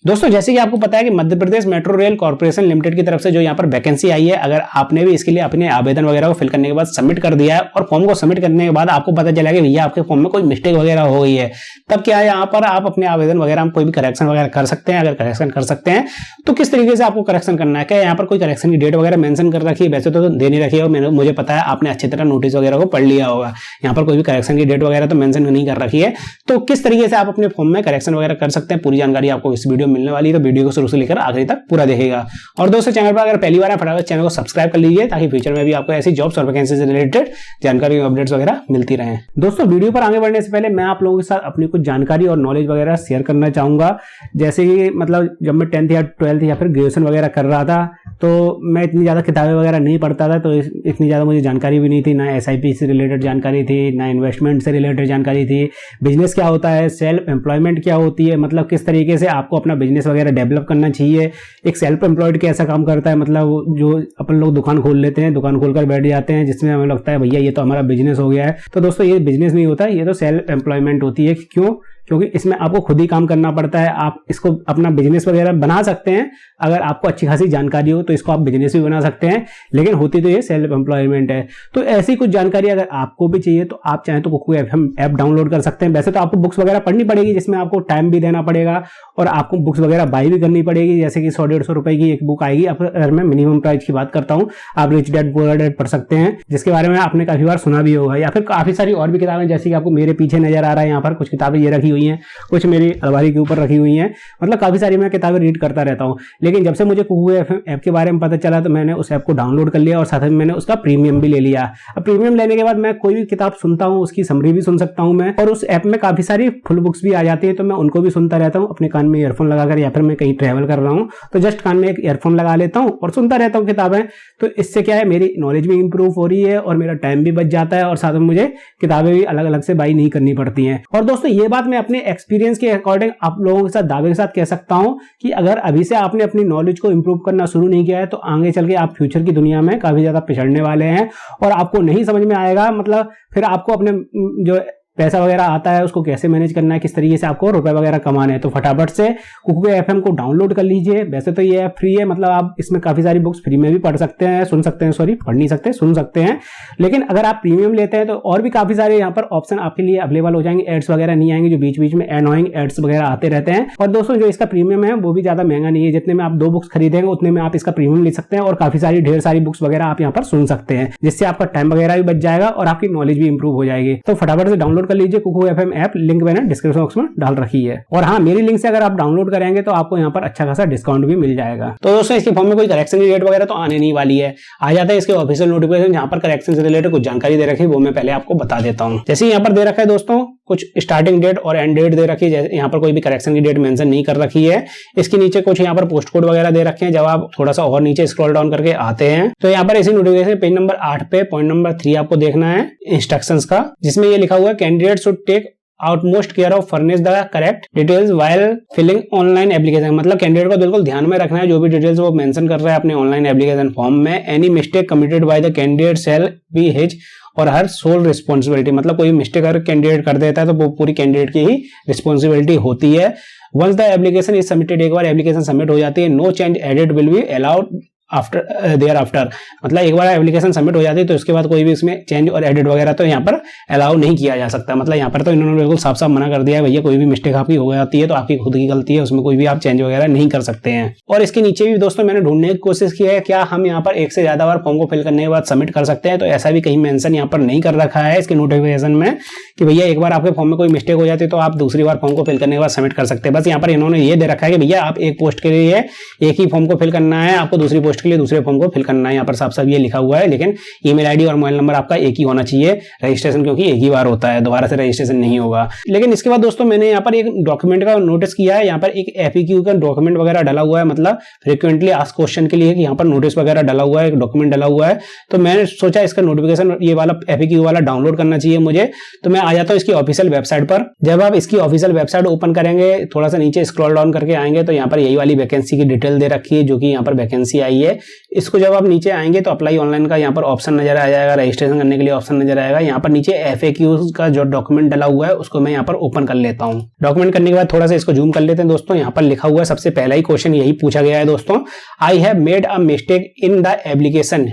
दोस्तों जैसे कि आपको पता है कि Madhya Pradesh metro rail corporation limited की तरफ से जो यहाँ पर वैकेंसी आई है, अगर आपने भी इसके लिए अपने आवेदन वगैरह को फिल करने के बाद सबमिट कर दिया है और फॉर्म को सबमिट करने के बाद आपको पता चला कि भैया आपके फॉर्म में कोई मिस्टेक वगैरह हो गई है, तब क्या है यहाँ पर आप अपने आवेदन वगैरह में कोई भी करेक्शन वगैरह कर सकते हैं। अगर करेक्शन कर सकते हैं तो किस तरीके से आपको करेक्शन करना है, क्या यहाँ पर कोई करेक्शन की डेट वगैरह मेंशन कर रखी है? वैसे तो दे नहीं रखी है, मुझे पता है आपने अच्छी तरह नोटिस वगैरह को पढ़ लिया होगा। यहाँ पर कोई भी करेक्शन की डेट वगैरह तो मेंशन नहीं कर रखी है। तो किस तरीके से आप अपने फॉर्म में करेक्शन वगैरह कर सकते हैं, पूरी जानकारी आपको इस वीडियो में मिलने वाली है, तो वीडियो को शुरू से लेकर आखिरी तक पूरा देखेगा। और दोस्तों चैनल पर अगर पहली बार है फटाफट चैनल को सब्सक्राइब कर लीजिए ताकि फ्यूचर में भी आपको ऐसी जॉब्स और वैकेंसी से रिलेटेड जानकारी और अपडेट्स वगैरह मिलती रहे। दोस्तों वीडियो पर आगे बढ़ने से पहले मैं आप लोगों के साथ अपनी कुछ जानकारी और नॉलेज वगैरह शेयर करना चाहूंगा। जैसे कि मतलब जब मैं 10th या 12th या फिर ग्रेजुएशन वगैरह कर रहा था तो मैं इतनी ज्यादा किताबें वगैरह नहीं पढ़ता था, तो इतनी ज्यादा मुझे जानकारी भी नहीं थी, ना SIP से रिलेटेड जानकारी थी, ना इन्वेस्टमेंट से रिलेटेड जानकारी थी, बिजनेस क्या होता है, सेल्फ एम्प्लॉयमेंट क्या होती है, मतलब किस तरीके से आपको अपना बिजनेस वगैरह डेवलप करना चाहिए, एक सेल्फ एम्प्लॉयड कैसा काम करता है, मतलब जो अपन लोग दुकान खोल लेते हैं, दुकान खोलकर बैठ जाते हैं जिसमें हमें लगता है भैया ये तो हमारा बिजनेस हो गया है। तो दोस्तों ये बिजनेस नहीं होता, ये तो सेल्फ एम्प्लॉयमेंट होती है। क्यों? क्योंकि इसमें आपको खुद ही काम करना पड़ता है। आप इसको अपना बिजनेस वगैरह बना सकते हैं, अगर आपको अच्छी खासी जानकारी हो तो इसको आप बिजनेस भी बना सकते हैं, लेकिन होती तो ये सेल्फ एम्प्लॉयमेंट है। तो ऐसी कुछ जानकारी अगर आपको भी चाहिए तो आप चाहें तो कुकू FM ऐप डाउनलोड कर सकते हैं। वैसे तो आपको बुक्स वगैरह पढ़नी पड़ेगी जिसमें आपको टाइम भी देना पड़ेगा और आपको बुक्स वगैरह बाई भी करनी पड़ेगी, जैसे कि 100-150 रुपए की एक बुक आएगी। अगर मैं मिनिमम प्राइस की बात करता हूँ, आप रिच डैड पुअर डैड पढ़ सकते हैं, जिसके बारे में आपने काफी बार सुना भी होगा, या फिर काफी सारी और भी किताबें जैसे कि आपको मेरे पीछे नजर आ रहा है, यहाँ पर कुछ किताबें ये रखी हुई हैं, कुछ मेरी अलमारी के ऊपर रखी हुई हैं, मतलब काफी सारी मैं किताबें रीड करता रहता हूं। लेकिन जब से मुझे कुकू FM ऐप के बारे में पता चला तो मैंने उस ऐप को डाउनलोड कर लिया और साथ में मैंने उसका प्रीमियम भी ले लिया। अब प्रीमियम लेने के बाद मैं कोई भी किताब सुनता हूं उसकी समरी भी सुन सकता हूं मैं, और उस ऐप में काफी सारी फुल बुक्स भी आ जाती है, तो मैं उनको भी सुनता रहता हूं अपने कान में ईयरफोन लगाकर, या फिर मैं कहीं ट्रैवल कर रहा हूं तो जस्ट कान में एक ईयरफोन लगा लेता हूं और सुनता रहता हूं किताबें। तो इससे क्या है, मेरी नॉलेज भी इंप्रूव हो रही है और मेरा टाइम भी बच जाता है, और साथ में मुझे किताबें भी अलग अलग से बाई नहीं करनी पड़ती हैं। और दोस्तों ये बात मैं अपने एक्सपीरियंस के अकॉर्डिंग आप लोगों के साथ दावे के साथ कह सकता हूं कि अगर अभी से आपने अपनी नॉलेज को इंप्रूव करना शुरू नहीं किया है तो आगे चल के आप फ्यूचर की दुनिया में काफी ज्यादा पिछड़ने वाले हैं और आपको नहीं समझ में आएगा, मतलब फिर आपको अपने जो पैसा वगैरह आता है उसको कैसे मैनेज करना है, किस तरीके से आपको रुपए वगैरह कमाने हैं। तो फटाफट से कुकू FM को डाउनलोड कर लीजिए। वैसे तो ये ऐप फ्री है, मतलब आप इसमें काफी सारी बुक्स फ्री में भी पढ़ सकते हैं, सुन सकते हैं, सॉरी पढ़ नहीं सकते, सुन सकते हैं। लेकिन अगर आप प्रीमियम लेते हैं तो और भी काफी सारे यहाँ पर ऑप्शन आपके लिए अवेलेबल हो जाएंगे, एड्स वगैरह नहीं आएंगे जो बीच बीच में एनोइंग एड्स वगैरह आते रहते हैं। और दोस्तों जो इसका प्रीमियम है वो भी ज्यादा महंगा नहीं है, जितने में आप 2 बुक्स खरीदेंगे उतने में आप इसका प्रीमियम ले सकते हैं और काफी सारी ढेर सारी बुक्स वगैरह आप यहाँ पर सुन सकते हैं, जिससे आपका टाइम वगैरह भी बच जाएगा और आपकी नॉलेज भी इंप्रूव हो जाएगी। तो फटाफट से डाउनलोड कर लीजिए कुकू FM ऐप, लिंक मैंने डिस्क्रिप्शन बॉक्स में डाल रखी है। और हाँ, मेरी लिंक से अगर आप डाउनलोड करेंगे तो आपको यहाँ पर अच्छा खासा डिस्काउंट भी मिल जाएगा। तो दोस्तों इसके फॉर्म में कोई करेक्शन की डेट वगैरह तो आने नहीं वाली है, आ जाता है इसके ऑफिशियल नोटिफिकेशन जहां पर करेक्शन से रिलेटेड कुछ जानकारी दे रखी है, वो मैं पहले आपको बता देता हूँ। जैसे यहाँ पर दे रखा है दोस्तों कुछ स्टार्टिंग डेट और एंड डेट दे रखी है, यहाँ पर कोई भी करेक्शन की डेट मेंशन नहीं कर रखी है। इसके नीचे कुछ यहाँ पर पोस्ट कोड वगैरह दे रखे हैं। जब आप थोड़ा सा और नीचे स्क्रॉल डाउन करके आते हैं तो यहाँ पर इसी नोटिफिकेशन पेज नंबर 8 पे पॉइंट नंबर 3 आपको देखना है इंस्ट्रक्शंस का, जिसमें ये लिखा हुआ है candidate should take utmost care of furnish the correct details while filling online application. मतलब कैंडिडेट को बिल्कुल ध्यान में रखना है जो भी डिटेल्स वो मेंशन कर रहा है अपने ऑनलाइन एप्लीकेशन फॉर्म में। Any mistake committed by the candidate shall be his और हर सोल रिस्पॉन्सिबिलिटी, मतलब कोई मिस्टेक अगर कैंडिडेट कर देता है तो वो पूरी कैंडिडेट की ही रिस्पॉन्सिबिलिटी होती है। Once the application is submitted, एक बार एप्लीकेशन सबमिट हो जाती है, no change edit will be allowed after thereafter, मतलब एक बार एप्लीकेशन सबमिट हो जाती है तो उसके बाद कोई भी इसमें चेंज और एडिट वगैरह तो यहाँ पर अलाउ नहीं किया जा सकता। मतलब यहाँ पर तो इन्होंने बिल्कुल साफ साफ मना कर दिया है, भैया कोई भी मिस्टेक आपकी हो जाती है तो आपकी खुद की गलती है, उसमें कोई भी आप चेंज वगैरह नहीं कर सकते हैं। और इसके नीचे भी दोस्तों मैंने ढूंढने की कोशिश की है क्या हम यहाँ पर एक से ज्यादा बार फॉर्म को फिल करने के बाद सबमिट कर सकते हैं, तो ऐसा भी कहीं मेंशन यहाँ पर नहीं कर रखा है इसके नोटिफिकेशन में कि भैया एक बार आपके फॉर्म में कोई मिस्टेक हो जाती है तो आप दूसरी बार फॉर्म को फिल करने के बाद सबमिट कर सकते हैं। बस यहाँ पर इन्होंने ये दे रखा है कि भैया आप एक पोस्ट के लिए एक ही फॉर्म को फिल करना है, आपको दूसरी पोस्ट के लिए दूसरे फॉर्म को फिल करना है। यहाँ पर साफ साफ ये लिखा हुआ है, लेकिन ईमेल आईडी और मोबाइल नंबर आपका एक ही होना चाहिए रजिस्ट्रेशन, क्योंकि एक ही बार होता है, दोबारा से रजिस्ट्रेशन नहीं होगा। लेकिन इसके बाद दोस्तों मैंने यहाँ पर एक डॉक्यूमेंट का नोटिस किया है, यहाँ पर एक FAQ का डॉक्यूमेंट वगैरह डाला हुआ है, मतलब फ्रीक्वेंटली आस्क्ड क्वेश्चन के लिए यहाँ पर नोटिस वगैरह डाला हुआ है, एक डॉक्यूमेंट डाला हुआ है। तो मैंने सोचा इसका नोटिफिकेशन ये वाला FAQ वाला डाउनलोड करना चाहिए मुझे, तो मैं आ जाता हूँ इसकी ऑफिशियल वेबसाइट पर। जब आप इसकी ऑफिशियल वेबसाइट ओपन करेंगे, थोड़ा सा नीचे स्क्रॉल डाउन करके आएंगे तो यहाँ पर यही वाली वैकेंसी की डिटेल दे रखी है, जो कि यहाँ पर वैकेंसी आई है। है। इसको जब आप नीचे आएंगे तो अप्लाई ऑनलाइन का यहाँ पर ऑप्शन नजर आ जाएगा, रजिस्ट्रेशन करने के लिए ऑप्शन नजर आएगा। यहाँ पर नीचे FAQs का जो डॉक्यूमेंट डला हुआ है उसको मैं यहाँ पर ओपन कर लेता हूँ। डॉक्यूमेंट करने के बाद थोड़ा सा इसको जूम कर लेते हैं दोस्तों। यहाँ पर लिखा हुआ है, सबसे पहला ही क्वेश्चन यही पूछा गया है दोस्तों, I have made a mistake in the application.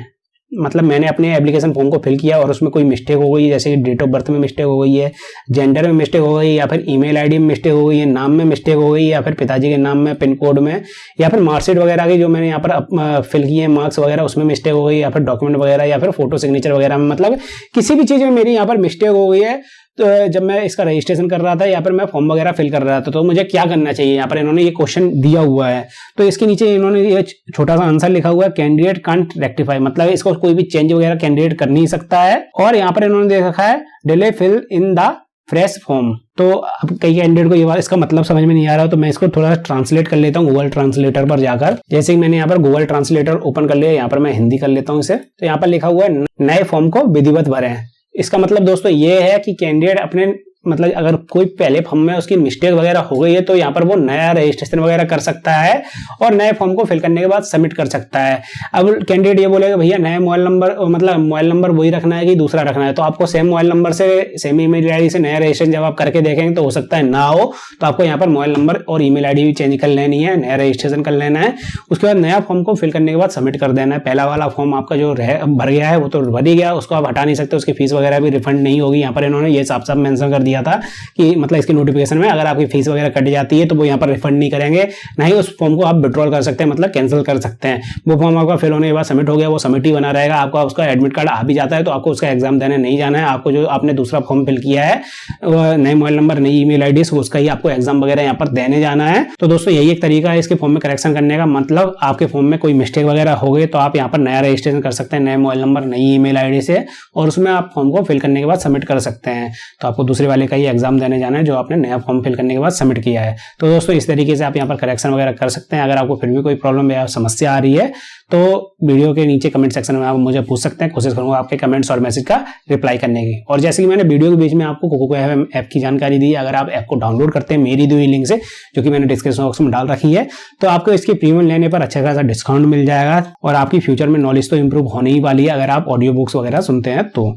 मतलब मैंने अपने एप्लीकेशन फॉर्म को फिल किया और उसमें कोई मिस्टेक हो गई, जैसे कि डेट ऑफ बर्थ में मिस्टेक हो गई है, जेंडर में मिस्टेक हो गई, या फिर ईमेल आईडी में मिस्टेक हो गई है, नाम में मिस्टेक हो गई, या फिर पिताजी के नाम में, पिन कोड में, या फिर मार्कशीट वगैरह की जो मैंने यहाँ पर फिल किए हैं मार्क्स वगैरह उसमें मिस्टेक हो गई, या फिर डॉक्यूमेंट वगैरह, या फिर फोटो सिग्नेचर वगैरह में, मतलब किसी भी चीज में मेरी यहाँ पर मिस्टेक हो गई है। तो जब मैं इसका रजिस्ट्रेशन कर रहा था या फिर मैं फॉर्म वगैरह फिल कर रहा था, तो मुझे क्या करना चाहिए, यहाँ पर इन्होंने ये क्वेश्चन दिया हुआ है। तो इसके नीचे इन्होंने ये छोटा सा आंसर लिखा हुआ है, कैंडिडेट कांट रेक्टिफाई, मतलब इसको कोई भी चेंज वगैरह कैंडिडेट कर नहीं सकता है। और यहाँ पर इन्होंने दे रखा है delay fill in the fresh form. तो अब कई कैंडिडेट को ये बात इसका मतलब समझ में नहीं आ रहा, तो मैं इसको थोड़ा ट्रांसलेट कर लेता हूँ गूगल ट्रांसलेटर पर जाकर। जैसे कि मैंने यहाँ पर गूगल ट्रांसलेटर ओपन कर लिया, यहाँ पर मैं हिंदी कर लेता हूँ इसे। तो यहाँ पर लिखा हुआ है नए फॉर्म को विधिवत भरें। इसका मतलब दोस्तों ये है कि कैंडिडेट अपने मतलब अगर कोई पहले फॉर्म में उसकी मिस्टेक वगैरह हो गई है तो यहाँ पर वो नया रजिस्ट्रेशन वगैरह कर सकता है और नए फॉर्म को फिल करने के बाद सबमिट कर सकता है। अब कैंडिडेट ये बोलेगा भैया नया मोबाइल नंबर, मतलब मोबाइल नंबर वही रखना है कि दूसरा रखना है, तो आपको सेम मोबाइल नंबर से सेम ईमेल आईडी से नया रजिस्ट्रेशन जब आप करके देखेंगे तो हो सकता है ना हो, तो आपको यहाँ पर मोबाइल नंबर और ईमेल आईडी भी चेंज कर लेनी है, नया रजिस्ट्रेशन कर लेना है। उसके बाद नया फॉर्म को फिल करने के बाद सबमिट कर देना है। पहला वाला फॉर्म आपका जो भर गया है वो तो भर ही गया, उसको आप हटा नहीं सकते, उसकी फीस वगैरह भी रिफंड नहीं होगी। यहाँ पर इन्होंने ये साफ साफ मेंशन कर दिया था कि मतलब इसकी नोटिफिकेशन में अगर आपकी फीस वगैरह कट जाती है तो वो यहाँ पर रिफंड नहीं करेंगे, ना ही उस फॉर्म को आप विड्रॉल कर सकते हैं, मतलब कैंसिल कर सकते हैं। वो फॉर्म आपका फिल होने के बाद सबमिट हो गया, वो सबमिट ही बना रहेगा। आपका उसका एडमिट कार्ड आ भी जाता है तो आपको उसका एग्जाम देने नहीं जाना है। आपको जो आपने दूसरा फॉर्म फिल किया है नए मोबाइल नंबर नई ईमेल आईडी से उसका ही आपको एग्जाम वगैरह यहाँ पर देने जाना है। तो दोस्तों यही एक तरीका है इसके फॉर्म में करेक्शन करने का, मतलब आपके फॉर्म में कोई मिस्टेक वगैरह हो गई तो आप यहाँ पर नया रजिस्ट्रेशन कर सकते हैं नए मोबाइल नंबर नई ईमेल आईडी से, और उसमें आप फॉर्म को फिल करने के बाद सबमिट कर सकते हैं। तो आपको दूसरे वाले का ही एग्जाम देने जाना है जो आपने नया फॉर्म फिल करने के बाद सबमिट किया है। तो दोस्तों इस तरीके से आप यहाँ पर करेक्शन वगैरह कर सकते हैं। अगर आपको फिर भी कोई प्रॉब्लम या समस्या आ रही है तो वीडियो के नीचे कमेंट सेक्शन में आप मुझे पूछ सकते हैं, कोशिश करूंगा आपके कमेंट्स और मैसेज का रिप्लाई करने की। और जैसे कि मैंने वीडियो के बीच में आपको कोको ऐप की जानकारी दी, अगर आप ऐप को डाउनलोड करते हैं मेरी दी हुई लिंक से, जो कि मैंने डिस्क्रिप्शन बॉक्स में डाल रखी है, तो आपको इसकी प्रीमियम लेने पर अच्छा खासा डिस्काउंट मिल जाएगा और आपकी फ्यूचर में नॉलेज तो इंप्रूव होने ही वाली है अगर आप ऑडियो बुक्स वगैरह सुनते हैं तो।